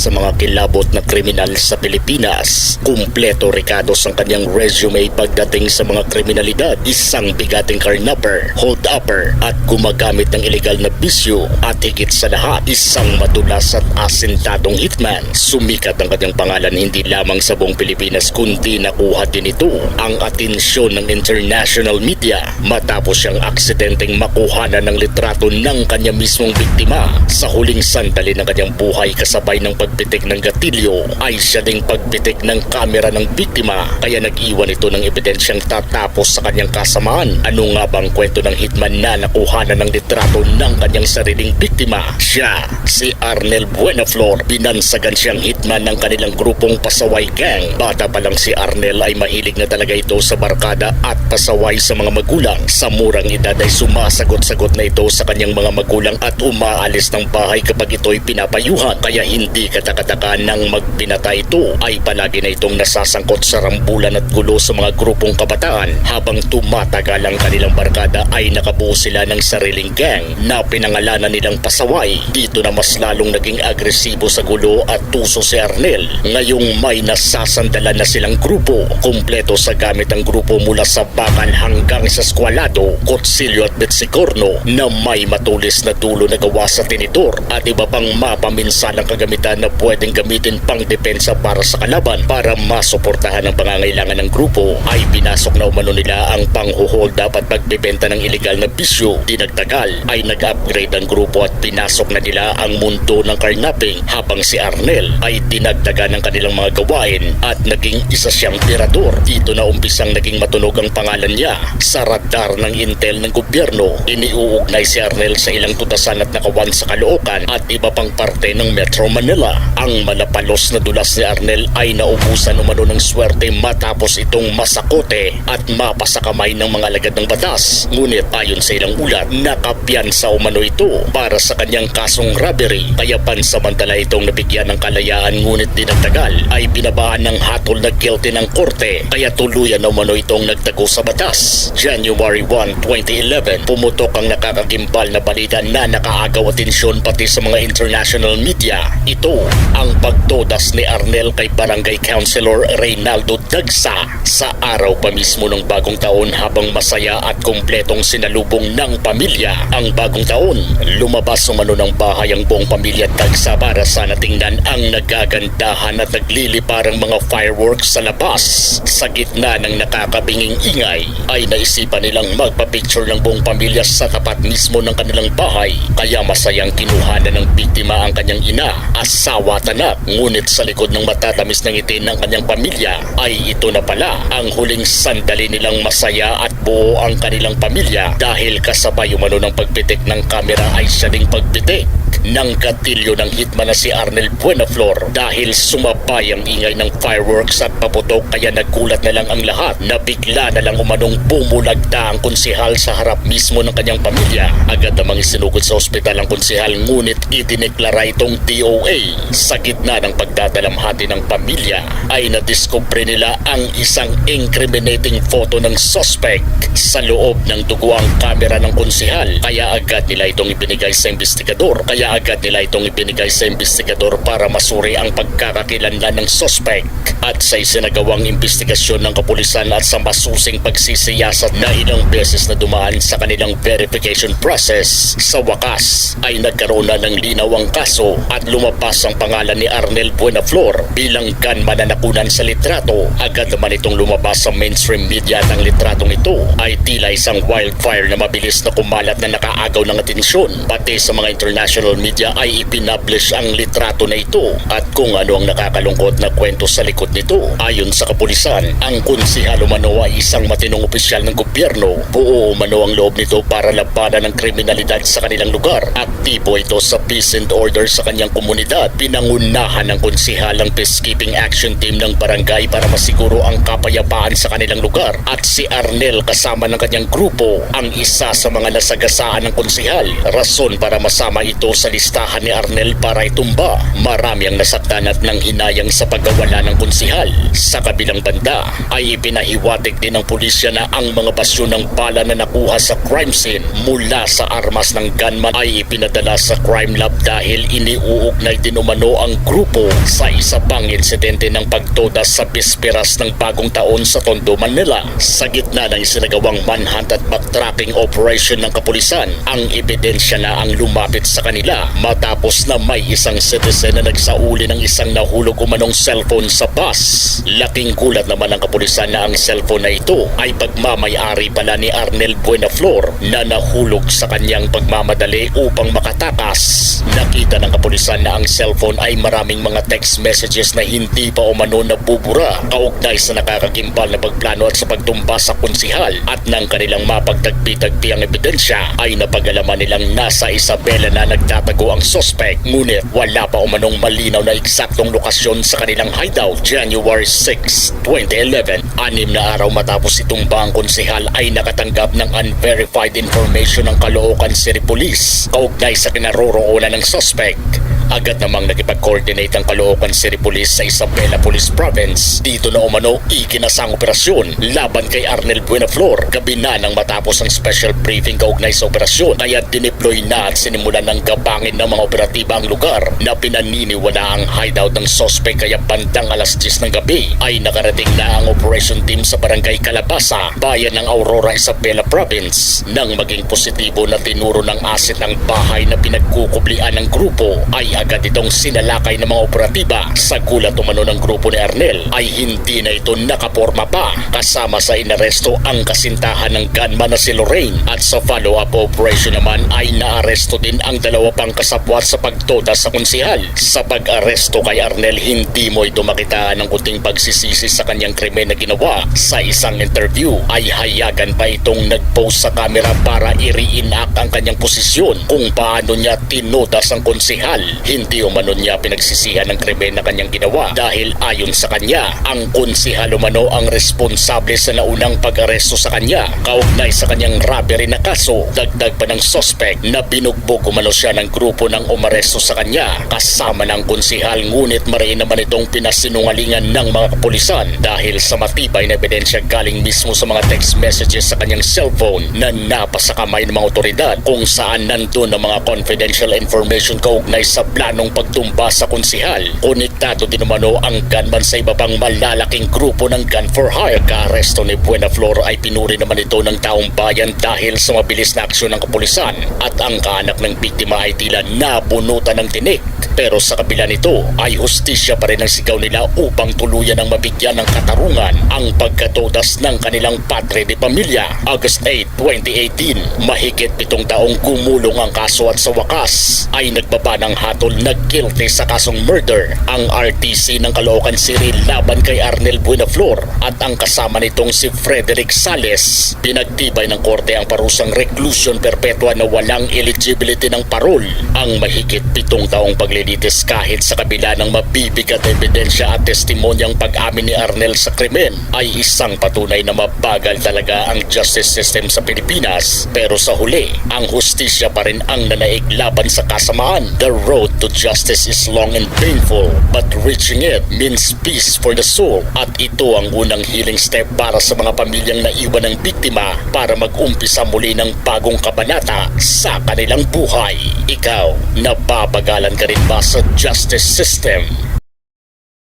sa mga kilabot na kriminal sa Pilipinas. Kumpleto rekados ang kanyang resume pagdating sa mga kriminalidad. Isang bigating carnapper, hold-upper at gumagamit ng ilegal na bisyo at higit sa lahat, isang madulas at asintadong hitman. Sumikat ang kanyang pangalan hindi lamang sa buong Pilipinas kundi nakuha din ito ang atensyon ng international media matapos siyang aksidenteng makuhanan ng litrato ng kanya mismong biktima. Sa huling sandali ng kanyang buhay kasabay ng pagpitik ng gatilyo ay siya ding pagpitik ng kamera ng biktima, kaya nag-iwan ito ng ebidensyang tatapos sa kanyang kasamaan. Ano nga bang kwento ng hitman na nakuhanan ng litrato ng kanyang sariling biktima? Siya, si Arnel Buenaflor. Binansagan siyang hitman ng kanilang grupong Pasaway Gang. Bata pa lang si Arnel ay mahilig na talaga ito sa barkada at pasaway sa mga magulang. Sa murang edad ay sumasagot-sagot na ito sa kanyang mga magulang at umaalis ng bahay kapag ito'y pinapayuhan. Kaya hindi katakataka nang magbinata ito ay palagi na itong nasasangkot sa rambulan at gulo sa mga grupong kabataan. Habang tumatagal ang kanilang barkada ay nakabuo sila ng sariling gang na pinangalanan nilang Pasaway. Dito na mas lalong naging agresibo sa gulo at tuso si Arnel. Ngayong may nasasandalan na silang grupo, kumpleto sa gamit ang grupo mula sa bakal hanggang sa skwalado, kutsilyo at betsikorno na may matulis na dulo na gawa sa tinidor at iba pang mapaminsalang kagamitan na pwedeng gamitin pang depensa para sa kalaban. Para masuportahan ang pangangailangan ng grupo ay pinasok na umano nila ang panghuhold at pagbebenta ng ilegal na bisyo. Dinagtagal ay nag-upgrade ang grupo at pinasok na nila ang mundo ng carnapping habang si Arnel ay dinagdagan ng kanilang mga gawain at naging isa siyang tirador. Dito na umpisang naging matunog ang pangalan niya sa radar ng intel ng gobyerno. Iniuugnay si Arnel sa ilang tutasan at nakawan sa Caloocan at iba pang parte ng Metro Manila. Ang malapalos na dulas ni Arnel ay naubusan umano ng swerte matapos itong masakote at mapasakamay ng mga alagad ng batas. Ngunit ayon sa ilang ulat, nakapiyansa umano ito para sa kanyang kasong robbery, kaya pansamantala itong nabigyan ng kalayaan. Ngunit dinagtagal ay binabaan ng hatol na guilty ng korte, kaya tuluyan na umano itong nagtago sa batas. January 1, 2011, pumutok ang nakakagimbal na balita na nakaagaw atensyon pati sa mga international media. Ito ang pagtodas ni Arnel kay Barangay Councilor Reynaldo Dagsa sa araw pa mismo ng bagong taon. Habang masaya at kumpletong sinalubong ng pamilya ang bagong taon, lumabas umano ng bahay ang buong pamilya Dagsa para sana tingnan ang nagagandahan at nagliliparang mga fireworks sa labas. Sa gitna ng nakakabinging ingay ay naisipan nilang magpa-picture ng buong pamilya sa tapat mismo ng kanilang bahay, kaya masayang kinuhanan ng biktima ang kanyang ina, asawa at anak. Ngunit sa likod ng matatamis na ngiti ng kanyang pamilya ay ito na pala ang huling sandali nilang masaya at buo ang kanilang pamilya, dahil kasabay umano ng pagpitik ng kamera ay siya ding pagpitik ng gatilyo ng hitman na si Arnel Buenaflor. Dahil sumabay ang ingay ng fireworks at paputok, kaya nagulat na lang ang lahat na bigla na lang umanong bumulagta ang konsehal sa harap mismo ng kanyang pamilya. Agad namang isinugod sa ospital ang konsehal, ngunit idineklara itong DOA. Sa gitna ng pagdadalamhati ng pamilya ay nadiskubre nila ang isang incriminating photo ng suspect sa loob ng dugo ang kamera ng konsehal, kaya agad nila itong ibinigay sa investigador para masuri ang pagkakakilanlan ng suspect. At sa isinagawang investigasyon ng kapulisan at sa masusing pagsisiyasat na ilang beses na dumaan sa kanilang verification process, sa wakas ay nagkaroon na ng linaw ang kaso at lumabas ang pangalan ni Arnel Buenaflor bilang gunman na nakunan sa litrato. Agad naman itong lumabas sa mainstream media at ang litratong ito ay tila isang wildfire na mabilis na kumalat na nakaagaw ng atensyon. Pati sa mga international media ay ipinablish ang litrato na ito at kung ano ang nakakalungkot na kwento sa likod nito. Ayon sa kapulisan, ang konsehal umano ay isang matinong opisyal ng gobyerno. Buo umano ang loob nito para labanan ng kriminalidad sa kanilang lugar. Aktibo ito sa peace and order sa kanyang komunidad. Pinangunahan ng konsehal ang peacekeeping action team ng barangay para masiguro ang kapayapaan sa kanilang lugar. At si Arnel kasama ng kanyang grupo ang isa sa mga nasagasaan ng konsehal. Rason para masama ito sa sa listahan ni Arnel para itumba. Marami ang nasaktan at nang hinayang sa pagkawala ng konsihal. Sa kabilang banda ay ipinahiwatig din ng pulisya na ang mga basyo ng bala na nakuha sa crime scene mula sa armas ng gunman ay ipinadala sa crime lab dahil iniuugnay din umano ang grupo sa isa pang insidente ng pagtodas sa bisperas ng bagong taon sa Tondo, Manila. Sa gitna ng isinagawang manhunt at backtracking operation ng kapulisan, ang ebidensya na ang lumapit sa kanila matapos na may isang citizen na nagsauli ng isang nahulog umanong cellphone sa bus. Laking gulat naman ng kapulisan na ang cellphone na ito ay pagmamayari pala ni Arnel Buenaflor na nahulog sa kanyang pagmamadali upang makatakas. Nakita ng kapulisan na ang cellphone ay maraming mga text messages na hindi pa umano nabubura kaugnay sa nakakagimbal na pagplano at sa pagtumba sa konsihal, at nang kanilang mapagtagpi-tagpi ang ebidensya ay napag-alaman nilang nasa Isabela na nagtatago ang suspect, ngunit wala pa umanong malinaw na eksaktong lokasyon sa kanilang hideout. January 6, 2011, 6 na araw matapos itumba ang konsihal ay nakatanggap ng unverified information ng Caloocan City Police kaugnay sa kinaroroonan ng suspect. Agad namang nakipag-coordinate ang Caloocan City Police sa Isabela Police Province. Dito na umano ikinasang operasyon laban kay Arnel Buenaflor. Gabi na nang matapos ang special briefing kaugnay sa operasyon, kaya dineploy na at sinimulan ng gabangin ng mga operatiba ang lugar na pinaniniwala ang hideout ng suspect, kaya bandang alas 10 ng gabi ay nakarating na ang operation team sa barangay Calabasa, bayan ng Aurora, Isabela Province. Nang maging positibo na tinuro ng asset ng bahay na pinagkukublian ng grupo, ay agad itong sinalakay ng mga operatiba. Sa gulat umano ng grupo ni Arnel ay hindi na ito nakaporma pa. Kasama sa inaresto ang kasintahan ng gunman na si Lorraine, at sa follow-up operation naman ay naaresto din ang dalawa pang kasabwat sa pagtoda sa konsihal. Sa pag-aresto kay Arnel, hindi mo ito makitaan ng kunting pagsisisi sa kanyang krimen na ginawa. Sa isang interview ay hayagan pa itong nag-post sa camera para i-reenact ang kanyang posisyon kung paano niya tinodas ang konsihal. Hindi umano niya pinagsisihan ng krimen na kanyang ginawa dahil ayon sa kanya, ang konsihal umano ang responsable sa naunang pag-aresto sa kanya kaugnay sa kanyang robbery na kaso. Dagdag pa ng suspect na binugbog umano siya ng grupo ng umaresto sa kanya kasama ng konsihal, ngunit mariin naman itong pinasinungalingan ng mga kapulisan dahil sa matibay na ebidensya galing mismo sa mga text messages sa kanyang cellphone na napasa kamay ng mga otoridad kung saan nandun ang mga confidential information kaugnay sa planong pagtumba sa konsihal. Konektado din umano ang gunman sa iba pang malalaking grupo ng gun for hire. Kaaresto ni Buenaflor ay pinuri naman ito ng taong bayan dahil sa mabilis na aksyon ng kapulisan, at ang kaanak ng biktima ay tila nabunutan ng tinik. Pero sa kabila nito ay hustisya pa rin ang sigaw nila upang tuluyan ng mabigyan ng katarungan ang pagkatodas ng kanilang padre de pamilya. August 8, 2018, mahigit 7 taong gumulong ang kaso at sa wakas ay nagbaba ng hatol na guilty sa kasong murder ang RTC ng Caloocan City laban kay Arnel Buenaflor at ang kasama nitong si Frederick Sales. Pinagtibay ng korte ang parusang reclusion perpetua na walang eligibility ng parol. Ang mahigit 7 taong paglilitis kahit sa kabila ng mabibigat na ebidensya at testimonyang pag-amin ni Arnel sa krimen ay isang patunay na mabagal talaga ang justice system sa Pilipinas. Pero sa huli, ang hustisya pa rin ang nanaig laban sa kasamaan. The road to justice is long and painful, but reaching it means peace for the soul. At ito ang unang healing step para sa mga pamilyang naiwan ng biktima para mag-umpisa muli ng bagong kabanata sa kanilang buhay. Ikaw, nababagalan ka rin ba sa justice system?